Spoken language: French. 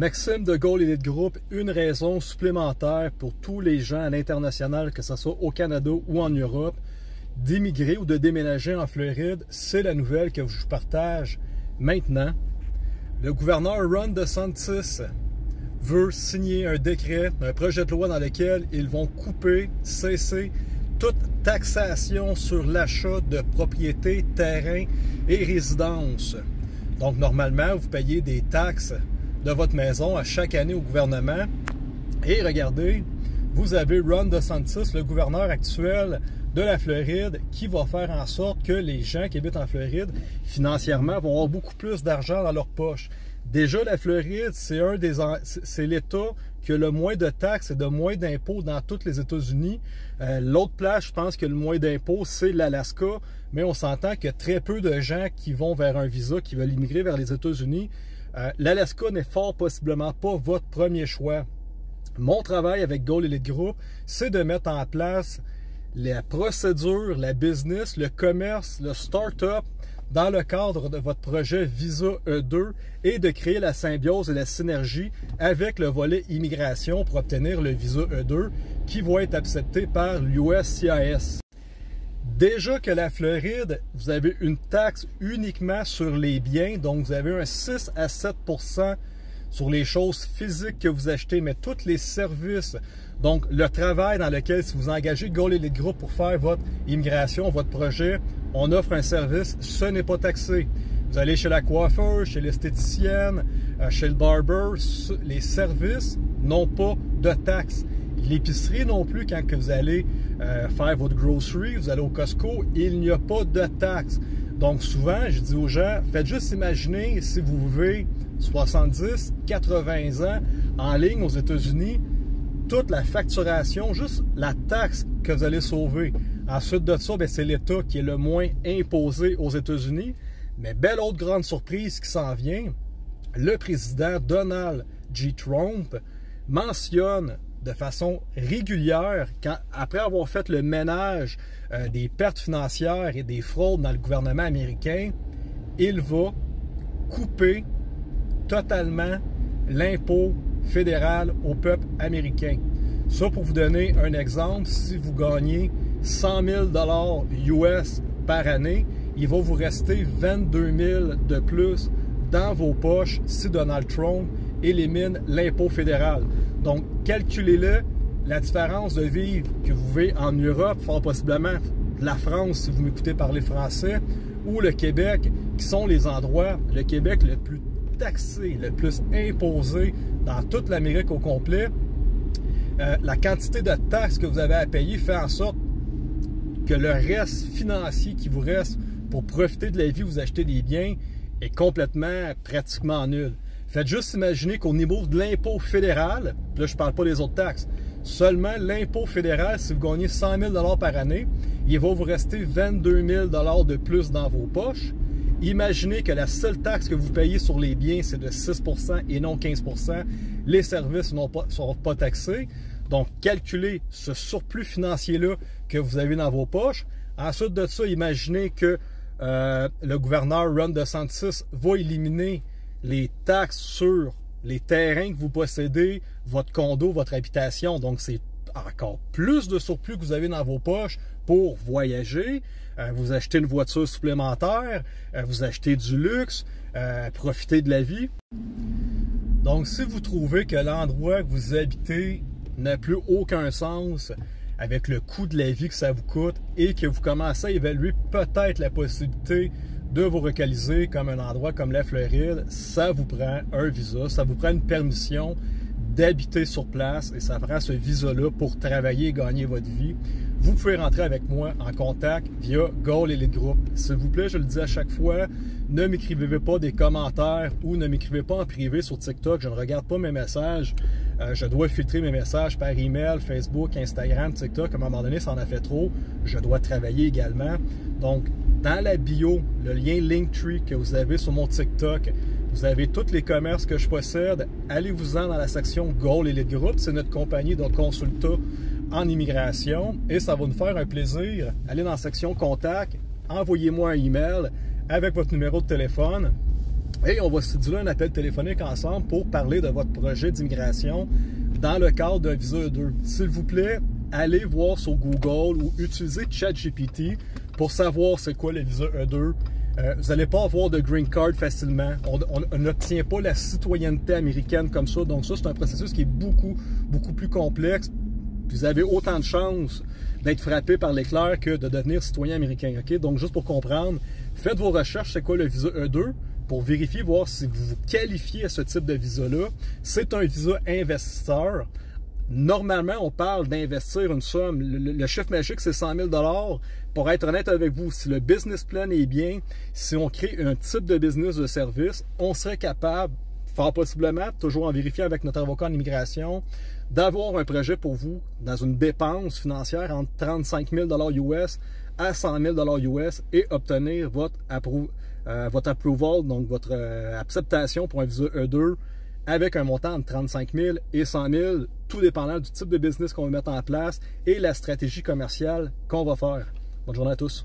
Maxime de Goal Elite Group, une raison supplémentaire pour tous les gens à l'international, que ce soit au Canada ou en Europe, d'émigrer ou de déménager en Floride, c'est la nouvelle que je vous partage maintenant. Le gouverneur Ron DeSantis veut signer un décret, un projet de loi dans lequel ils vont couper, cesser toute taxation sur l'achat de propriétés, terrains et résidences. Donc normalement, vous payez des taxes de votre maison à chaque année au gouvernement. Et regardez, vous avez Ron DeSantis, le gouverneur actuel de la Floride, qui va faire en sorte que les gens qui habitent en Floride, financièrement, vont avoir beaucoup plus d'argent dans leur poche. Déjà, la Floride, c'est l'État qui a le moins de taxes et de moins d'impôts dans tous les États-Unis. L'autre place, je pense que le moins d'impôts, c'est l'Alaska, mais on s'entend qu'il y a très peu de gens qui vont vers un visa, qui veulent immigrer vers les États-Unis. L'Alaska n'est fort possiblement pas votre premier choix. Mon travail avec Goal Elite Group, c'est de mettre en place la procédure, la business, le commerce, le start-up dans le cadre de votre projet Visa E2 et de créer la symbiose et la synergie avec le volet immigration pour obtenir le Visa E2 qui va être accepté par l'USCIS. Déjà que la Floride, vous avez une taxe uniquement sur les biens, donc vous avez un 6 à 7 % sur les choses physiques que vous achetez, mais tous les services, donc le travail dans lequel, si vous engagez Goal Elite Group pour faire votre immigration, votre projet, on offre un service, ce n'est pas taxé. Vous allez chez la coiffeuse, chez l'esthéticienne, chez le barber, les services n'ont pas de taxe. L'épicerie non plus, quand que vous allez faire votre grocery, vous allez au Costco, il n'y a pas de taxe. Donc souvent, je dis aux gens, faites juste imaginer si vous vivez 70, 80 ans en ligne aux États-Unis, toute la facturation, juste la taxe que vous allez sauver. Ensuite de ça, c'est l'État qui est le moins imposé aux États-Unis. Mais belle autre grande surprise qui s'en vient, le président Donald J. Trump mentionne de façon régulière, après avoir fait le ménage des pertes financières et des fraudes dans le gouvernement américain, il va couper totalement l'impôt fédéral au peuple américain. Ça, pour vous donner un exemple, si vous gagnez 100 000 US par année, il va vous rester 22 000 de plus dans vos poches si Donald Trump élimine l'impôt fédéral. Donc, calculez-le, la différence de vivre que vous vivez en Europe, fort possiblement la France si vous m'écoutez parler français, ou le Québec, qui sont les endroits, le Québec le plus taxé, le plus imposé dans toute l'Amérique au complet. La quantité de taxes que vous avez à payer fait en sorte que le reste financier qui vous reste pour profiter de la vie, vous achetez des biens, est complètement, pratiquement nul. Faites juste imaginer qu'au niveau de l'impôt fédéral, là je ne parle pas des autres taxes, seulement l'impôt fédéral, si vous gagnez 100 000 par année, il va vous rester 22 000 de plus dans vos poches. Imaginez que la seule taxe que vous payez sur les biens, c'est de 6 % et non 15 %. Les services ne seront pas taxés. Donc, calculez ce surplus financier-là que vous avez dans vos poches. Ensuite de ça, imaginez que le gouverneur Ron DeSantis va éliminer les taxes sur les terrains que vous possédez, votre condo, votre habitation. Donc, c'est encore plus de surplus que vous avez dans vos poches pour voyager, vous achetez une voiture supplémentaire, vous achetez du luxe, profiter de la vie. Donc, si vous trouvez que l'endroit que vous habitez n'a plus aucun sens avec le coût de la vie que ça vous coûte et que vous commencez à évaluer peut-être la possibilité de vous localiser comme un endroit comme la Floride, ça vous prend un visa, ça vous prend une permission d'habiter sur place et ça prend ce visa-là pour travailler et gagner votre vie. Vous pouvez rentrer avec moi en contact via Goal Elite Group. S'il vous plaît, je le dis à chaque fois, ne m'écrivez pas des commentaires ou ne m'écrivez pas en privé sur TikTok. Je ne regarde pas mes messages. Je dois filtrer mes messages par email, Facebook, Instagram, TikTok. À un moment donné, ça en a fait trop. Je dois travailler également. Donc, dans la bio, le lien Linktree que vous avez sur mon TikTok, vous avez tous les commerces que je possède. Allez-vous-en dans la section Goal Elite Group. C'est notre compagnie de consultat en immigration. Et ça va nous faire un plaisir. Allez dans la section Contact, envoyez-moi un email avec votre numéro de téléphone. Et on va céduler un appel téléphonique ensemble pour parler de votre projet d'immigration dans le cadre d'un visa E2. S'il vous plaît, allez voir sur Google ou utilisez ChatGPT pour savoir c'est quoi le visa E2. Vous n'allez pas avoir de green card facilement. On n'obtient pas la citoyenneté américaine comme ça. Donc ça, c'est un processus qui est beaucoup plus complexe. Puis vous avez autant de chances d'être frappé par l'éclair que de devenir citoyen américain. Okay? Donc juste pour comprendre, faites vos recherches, c'est quoi le visa E2 pour vérifier, voir si vous vous qualifiez à ce type de visa-là. C'est un visa investisseur. Normalement, on parle d'investir une somme. Le chiffre magique, c'est 100 000 $. Pour être honnête avec vous, si le business plan est bien, si on crée un type de business de service, on serait capable, fort possiblement, toujours en vérifiant avec notre avocat en immigration, d'avoir un projet pour vous dans une dépense financière entre 35 000 $ US à 100 000 $ US et obtenir votre approval, donc votre acceptation pour un visa E2 avec un montant entre 35 000 et 100 000, tout dépendant du type de business qu'on va mettre en place et la stratégie commerciale qu'on va faire. Bonne journée à tous.